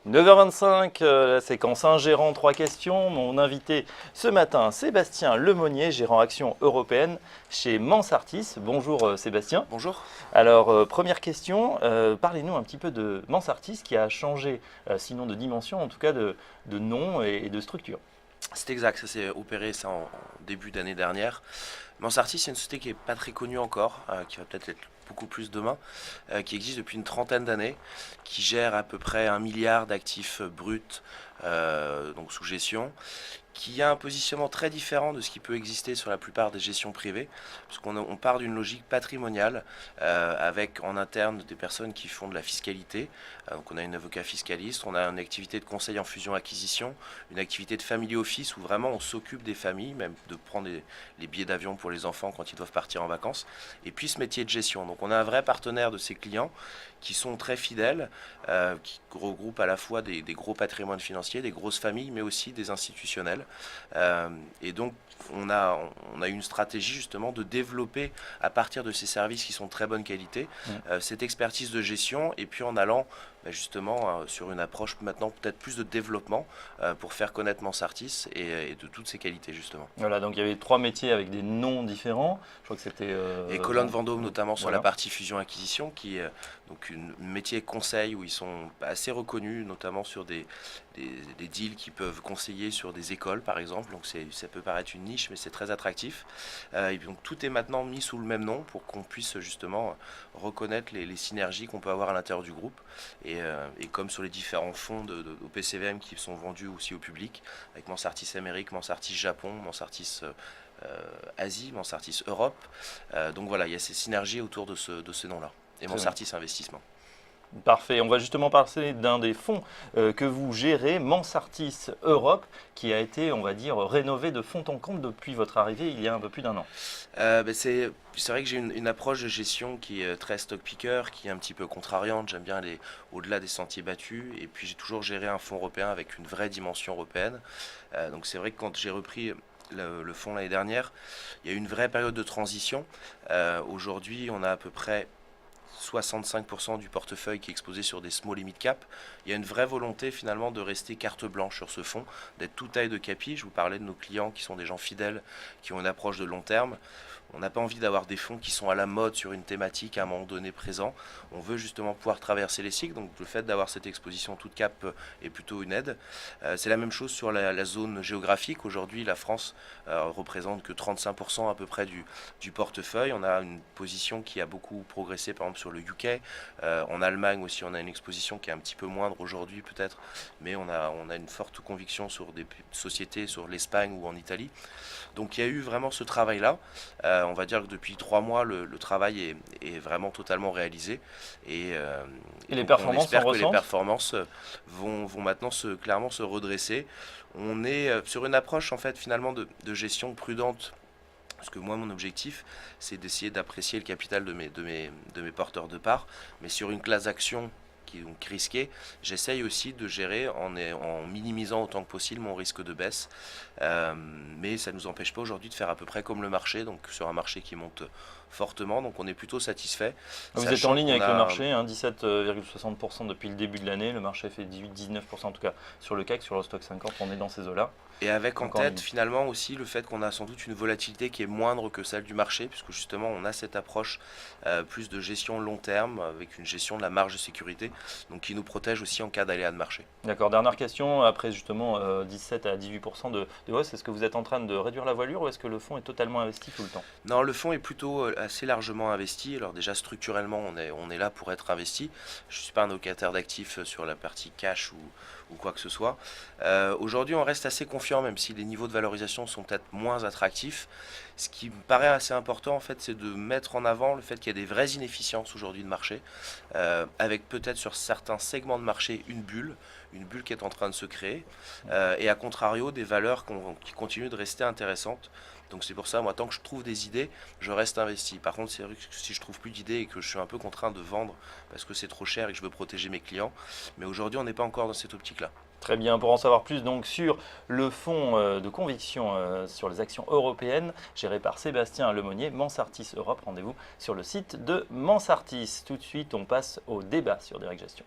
9h25, la séquence 1, gérant 3 questions. Mon invité ce matin, Sébastien Lemonnier, gérant Action Européenne chez Mansartis. Bonjour Sébastien. Bonjour. Alors, première question, parlez-nous un petit peu de Mansartis qui a changé, sinon de dimension, en tout cas de nom et de structure. C'est exact, ça s'est opéré ça en début d'année dernière. Mansartis, c'est une société qui n'est pas très connue encore, qui va peut-être être beaucoup plus demain, qui existe depuis une trentaine d'années, qui gère à peu près 1 milliard d'actifs bruts, donc sous gestion, qui a un positionnement très différent de ce qui peut exister sur la plupart des gestions privées, parce qu'on part d'une logique patrimoniale, avec en interne des personnes qui font de la fiscalité. Donc on a une avocat fiscaliste, on a une activité de conseil en fusion-acquisition, une activité de family office où vraiment on s'occupe des familles, même de prendre les billets d'avion pour les enfants quand ils doivent partir en vacances, et puis ce métier de gestion. Donc on a un vrai partenaire de ces clients qui sont très fidèles, qui regroupent à la fois des gros patrimoines financiers, des grosses familles, mais aussi des institutionnels. Et donc on a une stratégie justement de développer à partir de ces services qui sont de très bonne qualité, cette expertise de gestion, et puis en allant justement sur une approche maintenant peut-être plus de développement pour faire connaître Mansartis et de toutes ses qualités justement. Voilà, donc il y avait 3 métiers avec des noms différents. Je crois que c'était... et Colonne Vendôme notamment sur voilà. la partie fusion-acquisition, qui est donc un métier conseil où ils sont assez reconnus, notamment sur des deals qui peuvent conseiller sur des écoles par exemple. Donc ça peut paraître une niche, mais c'est très attractif. Et donc tout est maintenant mis sous le même nom pour qu'on puisse justement reconnaître les synergies qu'on peut avoir à l'intérieur du groupe. Et comme sur les différents fonds au PCVM qui sont vendus aussi au public, avec Mansartis Amérique, Mansartis Japon, Mansartis Asie, Mansartis Europe. Donc voilà, il y a ces synergies autour de ce nom-là. Et Mansartis Investissement. Parfait, on va justement parler d'un des fonds que vous gérez, Mansartis Europe, qui a été, on va dire, rénové de fond en comble depuis votre arrivée il y a un peu plus d'1 an. C'est vrai que j'ai une approche de gestion qui est très stock picker, qui est un petit peu contrariante. J'aime bien aller au-delà des sentiers battus. Et puis j'ai toujours géré un fonds européen avec une vraie dimension européenne. Donc c'est vrai que quand j'ai repris le fonds l'année dernière, il y a eu une vraie période de transition. Aujourd'hui, on a à peu près 65% du portefeuille qui est exposé sur des small et mid cap. Il y a une vraie volonté finalement de rester carte blanche sur ce fonds, d'être toute taille de capi. Je vous parlais de nos clients qui sont des gens fidèles, qui ont une approche de long terme. On n'a pas envie d'avoir des fonds qui sont à la mode sur une thématique à un moment donné présent. On veut justement pouvoir traverser les cycles, donc le fait d'avoir cette exposition toute cap est plutôt une aide. C'est la même chose sur la zone géographique. Aujourd'hui, la France représente que 35% à peu près du portefeuille. On a une position qui a beaucoup progressé par exemple sur le UK. En Allemagne aussi, on a une exposition qui est un petit peu moindre aujourd'hui peut-être, mais on a une forte conviction sur des sociétés, sur l'Espagne ou en Italie. Donc il y a eu vraiment ce travail-là. On va dire que depuis 3 mois, le travail est vraiment totalement réalisé. Et les performances, on espère que les performances vont maintenant clairement se redresser. On est sur une approche en fait finalement de gestion prudente. Parce que moi, mon objectif, c'est d'essayer d'apprécier le capital de mes porteurs de parts. Mais sur une classe d'action qui est donc risquée, j'essaye aussi de gérer en minimisant autant que possible mon risque de baisse. Mais ça ne nous empêche pas aujourd'hui de faire à peu près comme le marché, donc sur un marché qui monte fortement, donc on est plutôt satisfait. Vous êtes en ligne avec le marché, 17,60% depuis le début de l'année, le marché fait 18-19% en tout cas sur le CAC, sur le Stock 50, on est dans ces eaux-là. Et avec en tête finalement aussi le fait qu'on a sans doute une volatilité qui est moindre que celle du marché, puisque justement on a cette approche plus de gestion long terme, avec une gestion de la marge de sécurité, donc qui nous protège aussi en cas d'aléa de marché. D'accord, dernière question, après justement 17 à 18% de hausse, est-ce que vous êtes en train de réduire la voilure ou est-ce que le fonds est totalement investi tout le temps? Non, le fonds est plutôt assez largement investi. Alors déjà structurellement on est là pour être investi. Je ne suis pas un locataire d'actifs sur la partie cash ou quoi que ce soit. Aujourd'hui on reste assez confiant, même si les niveaux de valorisation sont peut-être moins attractifs. Ce qui me paraît assez important en fait, c'est de mettre en avant le fait qu'il y a des vraies inefficiences aujourd'hui de marché, avec peut-être sur certains segments de marché une bulle qui est en train de se créer, et à contrario des valeurs qui continuent de rester intéressantes. Donc c'est pour ça, moi, tant que je trouve des idées, je reste investi. Par contre, c'est vrai que si je trouve plus d'idées et que je suis un peu contraint de vendre parce que c'est trop cher et que je veux protéger mes clients, mais aujourd'hui, on n'est pas encore dans cette optique-là. Très bien, pour en savoir plus donc sur le fonds de conviction sur les actions européennes géré par Sébastien Lemonnier, Mansartis Europe, rendez-vous sur le site de Mansartis. Tout de suite, on passe au débat sur Direct Gestion.